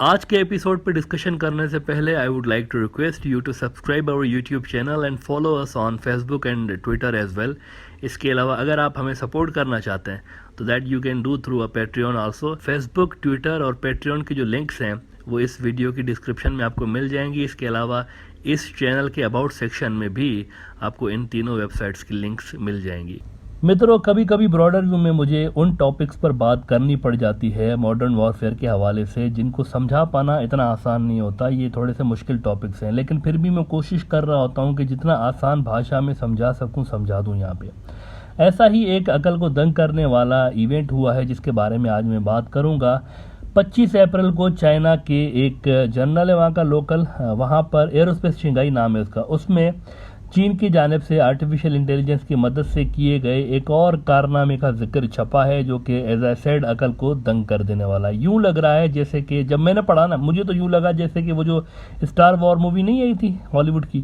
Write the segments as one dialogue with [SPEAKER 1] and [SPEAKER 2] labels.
[SPEAKER 1] आज के एपिसोड पे डिस्कशन करने से पहले I would like to request you to subscribe our YouTube channel and follow us on Facebook and Twitter as well. इसके अलावा अगर आप हमें सपोर्ट करना चाहते हैं तो that you can do through a Patreon also. Facebook, Twitter और पेट्रियन के जो लिंक्स हैं वो इस वीडियो की डिस्क्रिप्शन में आपको मिल जाएंगी। इसके अलावा इस चैनल के अबाउट सेक्शन में भी आपको इन तीनों वेबसाइट्स की लिंक्स मिल जाएंगी। मित्रों, कभी कभी ब्रॉडर व्यू में मुझे उन टॉपिक्स पर बात करनी पड़ जाती है मॉडर्न वॉरफेयर के हवाले से जिनको समझा पाना इतना आसान नहीं होता। ये थोड़े से मुश्किल टॉपिक्स हैं, लेकिन फिर भी मैं कोशिश कर रहा होता हूँ कि जितना आसान भाषा में समझा सकूँ समझा दूँ यहाँ पे। ऐसा ही एक अकल को दंग करने वाला इवेंट हुआ है जिसके बारे में आज मैं बात करूँगा। 25 अप्रैल को चाइना के एक जर्नल है वहाँ का लोकल, वहाँ पर एरोस्पेस शंघाई नाम है उसका, उसमें चीन की जानिब से आर्टिफिशियल इंटेलिजेंस की मदद से किए गए एक और कारनामे का जिक्र छपा है जो कि एज आई सेड अकल को दंग कर देने वाला है। यूँ लग रहा है जैसे कि जब मैंने पढ़ा ना, मुझे तो यूँ लगा जैसे कि वो जो स्टार वॉर मूवी नहीं आई थी हॉलीवुड की,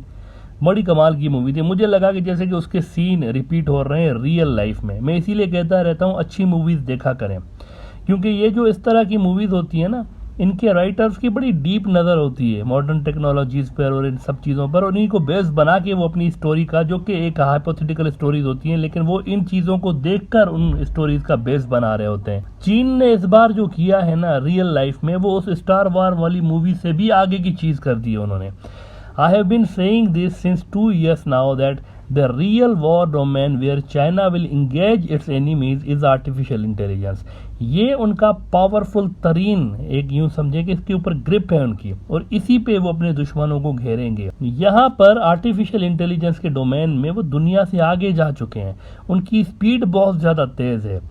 [SPEAKER 1] बड़ी कमाल की मूवी थी। मुझे लगा कि जैसे कि उसके सीन रिपीट हो रहे हैं रियल लाइफ में। मैं इसीलिए कहता रहता हूँ अच्छी मूवीज़ देखा करें, क्योंकि ये जो इस तरह की मूवीज़ होती है ना, इनके राइटर्स की बड़ी डीप नज़र होती है मॉडर्न टेक्नोलॉजीज़ पर और इन सब चीज़ों पर, और इन्हीं को बेस बना के वो अपनी स्टोरी का, जो कि एक हाइपोथेटिकल स्टोरीज होती हैं, लेकिन वो इन चीज़ों को देखकर उन स्टोरीज का बेस बना रहे होते हैं। चीन ने इस बार जो किया है ना रियल लाइफ में, वो उस स्टार वॉर वाली मूवी से भी आगे की चीज़ कर दी है उन्होंने। I have been saying this since 2 years now that the real war domain where China will engage its enemies is artificial intelligence। ये उनका पावरफुल तरीन एक यूं समझे कि इसके ऊपर ग्रिप है उनकी, और इसी पे वो अपने दुश्मनों को घेरेंगे। यहाँ पर आर्टिफिशियल इंटेलिजेंस के डोमेन में वो दुनिया से आगे जा चुके हैं, उनकी स्पीड बहुत ज़्यादा तेज़ है।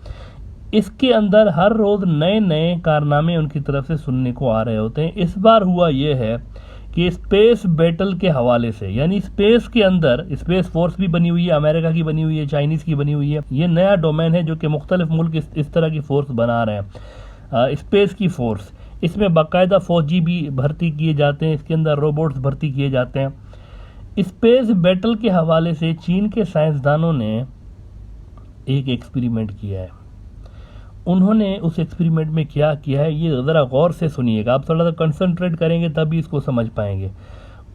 [SPEAKER 1] इसके अंदर हर रोज़ नए नए कारनामे उनकी तरफ से सुनने को आ रहे होते हैं। इस बार हुआ ये है कि स्पेस बैटल के हवाले से, यानी स्पेस के अंदर स्पेस फोर्स भी बनी हुई है, अमेरिका की बनी हुई है, चाइनीज़ की बनी हुई है। ये नया डोमेन है जो कि मुख्तलिफ मुल्क इस तरह की फोर्स बना रहे हैं, स्पेस की फोर्स। इसमें बाकायदा फौजी भी भर्ती किए जाते हैं, इसके अंदर रोबोट्स भर्ती किए जाते हैं। स्पेस बैटल के हवाले से चीन के साइंसदानों ने एक एक्सपेरिमेंट किया है। उन्होंने उस एक्सपेरिमेंट में क्या किया है ये ज़रा गौर से सुनिएगा, आप थोड़ा सा कंसंट्रेट करेंगे तभी इसको समझ पाएंगे।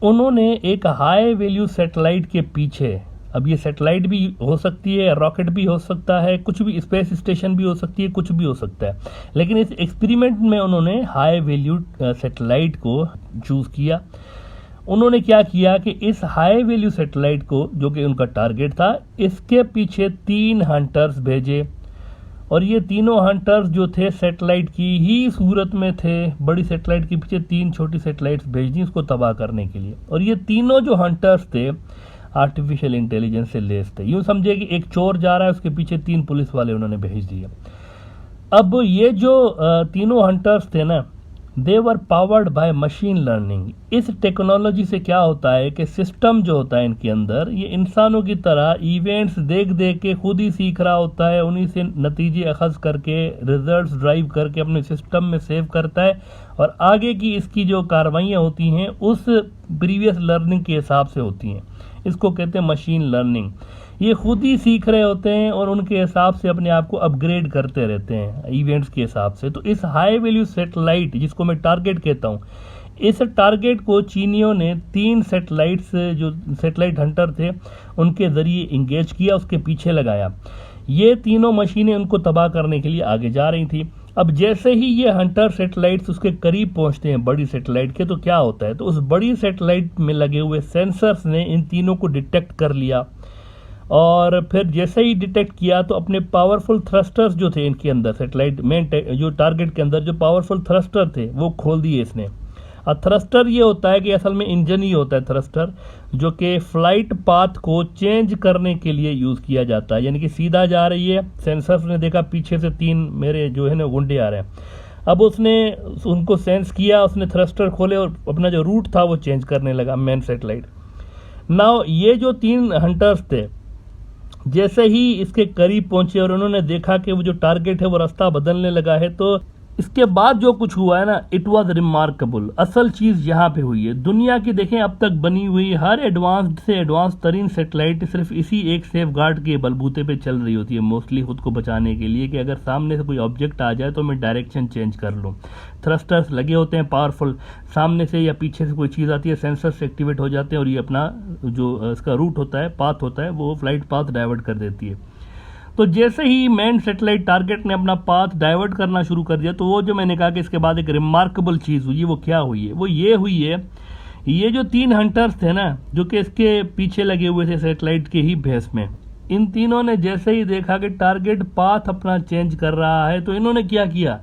[SPEAKER 1] उन्होंने एक हाई वैल्यू सैटेलाइट के पीछे, अब ये सैटेलाइट भी हो सकती है, रॉकेट भी हो सकता है, कुछ भी, स्पेस स्टेशन भी हो सकती है, कुछ भी हो सकता है, लेकिन इस एक्सपेरिमेंट में उन्होंने हाई वैल्यू सैटेलाइट को चूज़ किया। उन्होंने क्या किया कि इस हाई वैल्यू सैटेलाइट को, जो कि उनका टारगेट था, इसके पीछे 3 हंटर्स भेजे, और ये तीनों हंटर्स जो थे सैटेलाइट की ही सूरत में थे। बड़ी सैटेलाइट के पीछे 3 छोटी सैटेलाइट्स भेज दी उसको तबाह करने के लिए, और ये तीनों जो हंटर्स थे आर्टिफिशियल इंटेलिजेंस से लेस थे। यूँ समझे कि एक चोर जा रहा है, उसके पीछे 3 पुलिस वाले उन्होंने भेज दिए। अब ये जो तीनों हंटर्स थे ना, दे वर पावर्ड बाय मशीन लर्निंग। इस टेक्नोलॉजी से क्या होता है कि सिस्टम जो होता है इनके अंदर, ये इंसानों की तरह इवेंट्स देख देख के खुद ही सीख रहा होता है, उन्हीं से नतीजे अखज़ करके, रिजल्ट्स ड्राइव करके अपने सिस्टम में सेव करता है, और आगे की इसकी जो कार्रवाइयाँ होती हैं उस प्रीवियस लर्निंग के हिसाब से होती हैं। इसको कहते हैं मशीन लर्निंग। ये खुद ही सीख रहे होते हैं और उनके हिसाब से अपने आप को अपग्रेड करते रहते हैं इवेंट्स के हिसाब से। तो इस हाई वैल्यू सैटेलाइट, जिसको मैं टारगेट कहता हूँ, इस टारगेट को चीनियों ने 3 सैटेलाइट्स, जो सैटेलाइट हंटर थे, उनके ज़रिए इंगेज किया, उसके पीछे लगाया। ये तीनों मशीनें उनको तबाह करने के लिए आगे जा रही थी। अब जैसे ही ये हंटर सैटेलाइट्स उसके करीब पहुंचते हैं बड़ी सैटेलाइट के, तो क्या होता है, तो उस बड़ी सैटेलाइट में लगे हुए सेंसर्स ने इन तीनों को डिटेक्ट कर लिया, और फिर जैसे ही डिटेक्ट किया तो अपने पावरफुल थ्रस्टर्स जो थे इनके अंदर, सैटेलाइट में जो टारगेट के अंदर जो पावरफुल थ्रस्टर थे वो खोल दिए इसने। और थ्रस्टर ये होता है कि असल में इंजन ही होता है थ्रस्टर, जो कि फ्लाइट पाथ को चेंज करने के लिए यूज़ किया जाता है। यानी कि सीधा जा रही है, सेंसर्स ने देखा पीछे से 3 मेरे जो है ना गुंडे आ रहे हैं, अब उसने उनको सेंस किया, उसने थ्रस्टर खोले और अपना जो रूट था वो चेंज करने लगा मेन सैटेलाइट। नाउ ये जो 3 हंटर्स थे जैसे ही इसके करीब पहुंचे और उन्होंने देखा कि वो जो टारगेट है वो रास्ता बदलने लगा है, तो इसके बाद जो कुछ हुआ है ना, इट वॉज रिमार्केबल। असल चीज यहाँ पे हुई है, दुनिया की देखें अब तक बनी हुई हर एडवांस्ड से एडवांस तरीन सेटेलाइट सिर्फ इसी एक सेफ गार्ड के बलबूते पे चल रही होती है, मोस्टली खुद को बचाने के लिए कि अगर सामने से कोई ऑब्जेक्ट आ जाए तो मैं डायरेक्शन चेंज कर लूँ। थ्रस्टर्स लगे होते हैं पावरफुल, सामने से या पीछे से कोई चीज़ आती है, सेंसर्स एक्टिवेट हो जाते हैं और ये अपना जो इसका रूट होता है, पाथ होता है, वो फ्लाइट पाथ डाइवर्ट कर देती है। तो जैसे ही मैन सैटेलाइट टारगेट ने अपना पाथ डाइवर्ट करना शुरू कर दिया, तो वो जो मैंने कहा कि इसके बाद एक रिमार्केबल चीज़ हुई है, वो क्या हुई है? वो ये हुई है, ये जो 3 हंटर्स थे ना, जो कि इसके पीछे लगे हुए थे सैटेलाइट के ही भेस में, इन तीनों ने जैसे ही देखा कि टारगेट पाथ अपना चेंज कर रहा है, तो इन्होंने क्या किया?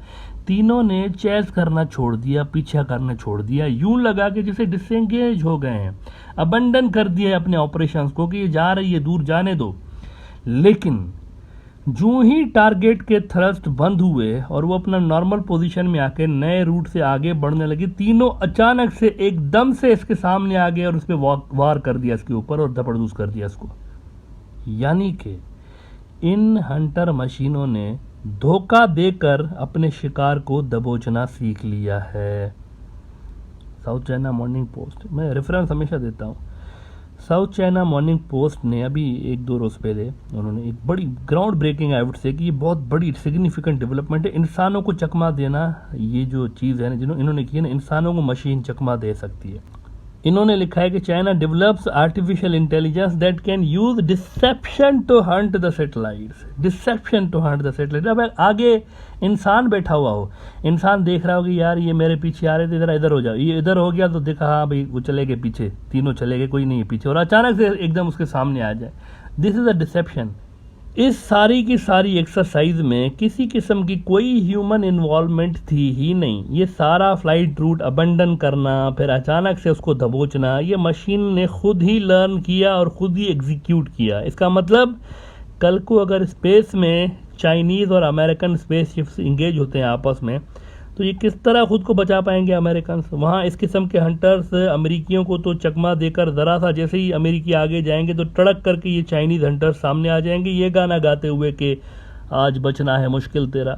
[SPEAKER 1] तीनों ने चेस करना छोड़ दिया, पीछा करना छोड़ दिया, यूं लगा कि जैसे डिसएंगेज हो गए हैं, अबंडन कर दिया अपने ऑपरेशंस को कि ये जा रही है, दूर जाने दो। लेकिन जो ही टारगेट के थ्रस्ट बंद हुए और वो अपना नॉर्मल पोजीशन में आके नए रूट से आगे बढ़ने लगी, तीनों अचानक से एकदम से इसके सामने आ गए और उस पर वार कर दिया इसके ऊपर और धपड़धूस कर दिया इसको। यानी कि इन हंटर मशीनों ने धोखा देकर अपने शिकार को दबोचना सीख लिया है। साउथ चाइना मॉर्निंग पोस्ट, मैं रेफरेंस हमेशा देता हूँ। साउथ चाइना मॉर्निंग पोस्ट ने अभी 1-2 रोज पहले उन्होंने एक बड़ी ground breaking, I would say कि ये बहुत बड़ी सिग्निफिकेंट डेवलपमेंट है, इंसानों को चकमा देना। ये जो चीज़ है ना जिन्होंने इन्होंने की है ना, इंसानों को मशीन चकमा दे सकती है। इन्होंने लिखा है कि China develops artificial intelligence that can use deception to hunt the satellites. Deception to hunt the satellite. अब आगे इंसान बैठा हुआ हो, इंसान देख रहा हो कि यार ये मेरे पीछे आ रहे थे, इधर हो जाओ, ये इधर हो गया तो देखा हाँ भाई वो चले गए पीछे, तीनों चले गए, कोई नहीं है पीछे, और अचानक से एकदम उसके सामने आ जाए। This is a deception. इस सारी की सारी एक्सरसाइज में किसी किस्म की कोई ह्यूमन इन्वॉल्वमेंट थी ही नहीं। ये सारा फ्लाइट रूट अबंडन करना, फिर अचानक से उसको दबोचना, ये मशीन ने खुद ही लर्न किया और खुद ही एग्जीक्यूट किया। इसका मतलब कल को अगर स्पेस में चाइनीज़ और अमेरिकन स्पेस शिप्स इंगेज होते हैं आपस में, तो ये किस तरह खुद को बचा पाएंगे अमेरिकन? वहाँ इस किस्म के हंटर्स अमेरिकियों को तो चकमा देकर ज़रा सा जैसे ही अमेरिकी आगे जाएंगे तो टड़क करके ये चाइनीज़ हंटर्स सामने आ जाएंगे, ये गाना गाते हुए कि आज बचना है मुश्किल तेरा।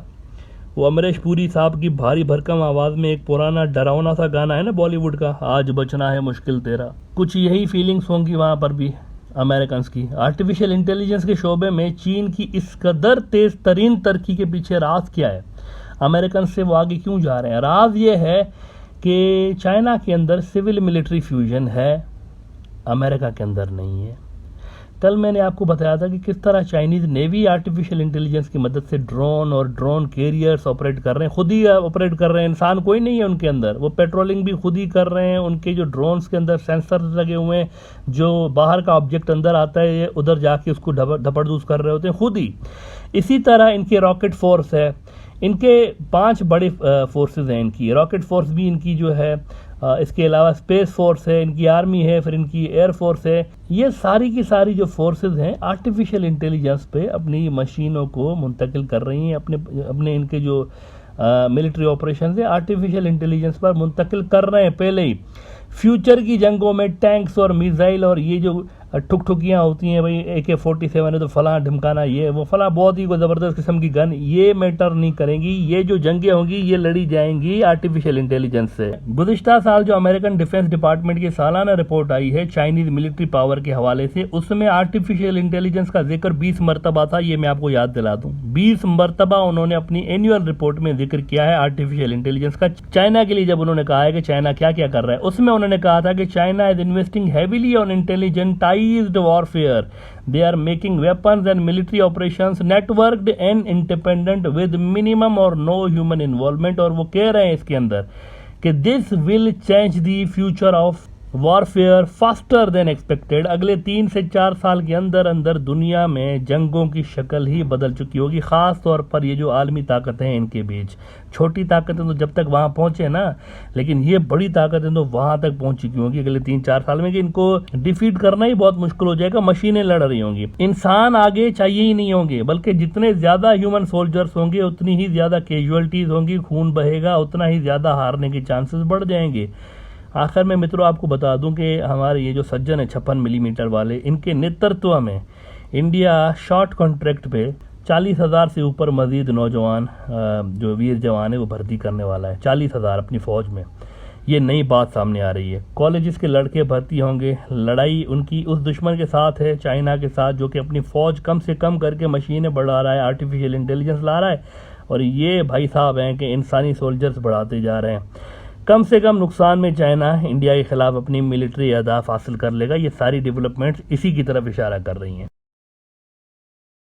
[SPEAKER 1] वो अमरीश पुरी साहब की भारी भरकम आवाज़ में एक पुराना डरावना सा गाना है ना बॉलीवुड का, आज बचना है मुश्किल तेरा। कुछ यही फीलिंग्स होंगी वहाँ पर भी अमेरिकन की। आर्टिफिशियल इंटेलिजेंस के शोबे में चीन की इस कदर तेज़ तरीन तरक्की के पीछे राज क्या है? अमेरिकन से वो आगे क्यों जा रहे हैं? राज ये है कि चाइना के अंदर सिविल मिलिट्री फ्यूजन है, अमेरिका के अंदर नहीं है। कल मैंने आपको बताया था कि किस तरह चाइनीज़ नेवी आर्टिफिशियल इंटेलिजेंस की मदद से ड्रोन और ड्रोन कैरियर्स ऑपरेट कर रहे हैं, खुद ही ऑपरेट कर रहे हैं, इंसान कोई नहीं है उनके अंदर। वो पेट्रोलिंग भी खुद ही कर रहे हैं, उनके जो ड्रोन्स के अंदर सेंसर्स लगे हुए हैं, जो बाहर का ऑब्जेक्ट अंदर आता है ये उधर जाके उसको धपड़धूस कर रहे होते हैं खुद ही। इसी तरह इनके रॉकेट फोर्स है, इनके 5 बड़े फोर्सेस हैं इनकी। रॉकेट फोर्स भी इनकी जो है, इसके अलावा स्पेस फोर्स है, इनकी आर्मी है, फिर इनकी एयर फोर्स है। ये सारी की सारी जो फोर्सेस हैं आर्टिफिशियल इंटेलिजेंस पे अपनी मशीनों को मुंतकिल कर रही हैं, अपने इनके जो मिलिट्री ऑपरेशन है आर्टिफिशियल इंटेलिजेंस पर मुंतकिल कर रहे हैं पहले ही। फ्यूचर की जंगों में टैंक्स और मिसाइल और ये जो ठुक-ठुकियाँ होती हैं भाई, AK-47 है तो फलां ढिमकाना, ये वो फलां बहुत ही ज़बरदस्त किस्म की गन, ये मैटर नहीं करेंगी। ये जो जंगें होंगी ये लड़ी जाएंगी आर्टिफिशियल इंटेलिजेंस से। गुज़िश्ता साल जो अमेरिकन डिफेंस डिपार्टमेंट की सालाना रिपोर्ट आई है चाइनीज़ मिलिट्री पावर के हवाले से, उसमें आर्टिफिशियल इंटेलिजेंस का जिक्र 20 मरतबा था। ये मैं आपको याद दिला दूँ, 20 मरतबा उन्होंने अपनी एनुअल रिपोर्ट में जिक्र किया है आर्टिफिशियल इंटेलिजेंस का। चाइना के लिए जब उन्होंने कहा है कि चाइना क्या क्या कर रहा है, उसमें उन्होंने कहा था कि China is investing heavily on intelligentized warfare. They are making weapons and military operations networked and independent with minimum or no human involvement। और वो कह रहे हैं इसके अंदर कि this will change the future of warfare faster than expected. अगले 3 से 4 साल के अंदर अंदर दुनिया में जंगों की शक्ल ही बदल चुकी होगी, ख़ास तौर पर ये जो आलमी ताकतें हैं इनके बीच। छोटी ताकतें तो जब तक वहाँ पहुँचे ना, लेकिन ये बड़ी ताकतें तो वहाँ तक पहुँच चुकी होंगी अगले 3-4 साल में कि इनको डिफीट करना ही बहुत मुश्किल हो जाएगा। मशीनें लड़ रही होंगी, इंसान आगे चाहिए ही नहीं होंगे, बल्कि जितने ज़्यादा ह्यूमन सोल्जर्स होंगे उतनी ही ज़्यादा कैजुअलिटीज़ होंगी, खून बहेगा, उतना ही ज़्यादा हारने के चांसेस बढ़ जाएंगे। आखिर में मित्रों आपको बता दूं कि हमारे ये जो सज्जन है 56 मिलीमीटर वाले, इनके नेतृत्व में इंडिया शॉर्ट कॉन्ट्रैक्ट पे 40,000 से ऊपर मज़ीद नौजवान जो वीर जवान है वो भर्ती करने वाला है, 40,000 अपनी फ़ौज में। ये नई बात सामने आ रही है। कॉलेजेस के लड़के भर्ती होंगे। लड़ाई उनकी उस दुश्मन के साथ है, चाइना के साथ, जो कि अपनी फ़ौज कम से कम करके मशीनें बढ़ा रहा है, आर्टिफिशियल इंटेलिजेंस ला रहा है, और ये भाई साहब हैं कि इंसानी सोल्जर्स बढ़ाते जा रहे हैं। कम से कम नुकसान में चाइना इंडिया के ख़िलाफ़ अपनी मिलिट्री अहदाफ हासिल कर लेगा। ये सारी डेवलपमेंट्स इसी की तरफ इशारा कर रही हैं।